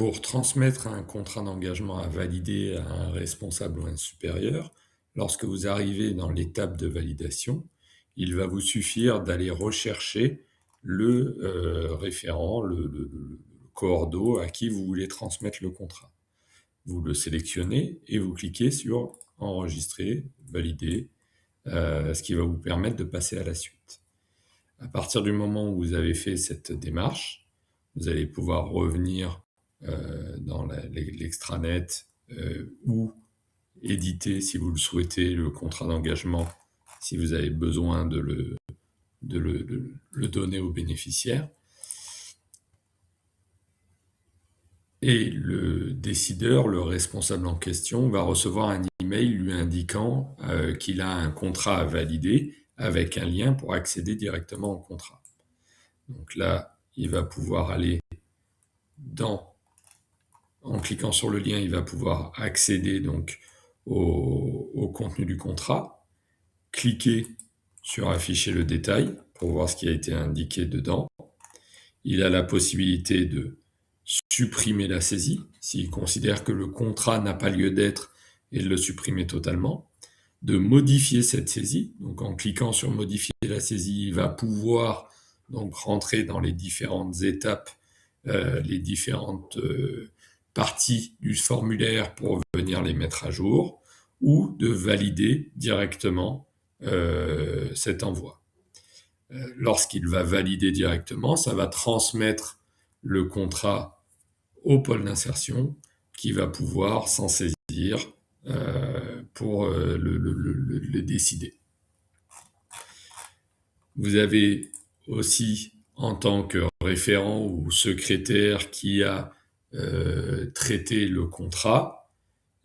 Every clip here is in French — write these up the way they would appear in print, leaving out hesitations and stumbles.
Pour transmettre un contrat d'engagement à valider à un responsable ou un supérieur, lorsque vous arrivez dans l'étape de validation, il va vous suffire d'aller rechercher le référent, le cordeau à qui vous voulez transmettre le contrat. Vous le sélectionnez et vous cliquez sur enregistrer, valider, ce qui va vous permettre de passer à la suite. À partir du moment où vous avez fait cette démarche, vous allez pouvoir revenir dans l'extranet ou éditer, si vous le souhaitez, le contrat d'engagement, si vous avez besoin de le donner au bénéficiaire. Et le décideur, le responsable en question, va recevoir un email lui indiquant qu'il a un contrat à valider avec un lien pour accéder directement au contrat. Donc là, il va pouvoir aller en cliquant sur le lien, il va pouvoir accéder donc au contenu du contrat, cliquer sur afficher le détail pour voir ce qui a été indiqué dedans. Il a la possibilité de supprimer la saisie, s'il considère que le contrat n'a pas lieu d'être, et de le supprimer totalement, de modifier cette saisie. Donc en cliquant sur modifier la saisie, il va pouvoir donc rentrer dans les différentes étapes, les différentes parties du formulaire pour venir les mettre à jour, ou de valider directement cet envoi. Lorsqu'il va valider directement, ça va transmettre le contrat au pôle d'insertion qui va pouvoir s'en saisir pour le décider. Vous avez aussi, en tant que référent ou secrétaire qui a traité le contrat,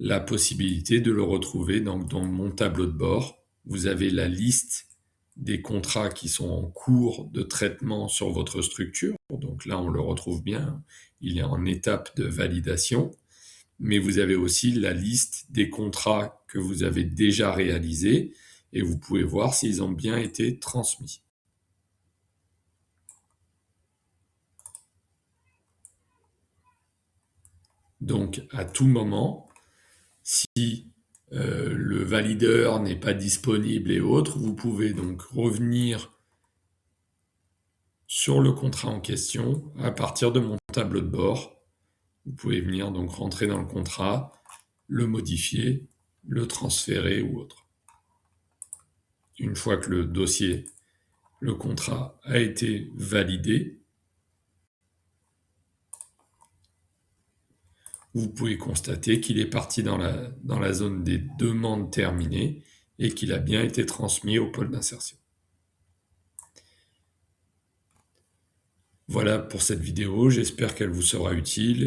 la possibilité de le retrouver dans mon tableau de bord. Vous avez la liste des contrats qui sont en cours de traitement sur votre structure. Donc là, on le retrouve bien. Il est en étape de validation. Mais vous avez aussi la liste des contrats que vous avez déjà réalisés et vous pouvez voir s'ils ont bien été transmis. Donc, à tout moment, si le valideur n'est pas disponible et autres, vous pouvez donc revenir sur le contrat en question à partir de mon tableau de bord. Vous pouvez venir donc rentrer dans le contrat, le modifier, le transférer ou autre. Une fois que le dossier, le contrat a été validé, vous pouvez constater qu'il est parti dans la zone des demandes terminées et qu'il a bien été transmis au pôle d'insertion. Voilà pour cette vidéo, j'espère qu'elle vous sera utile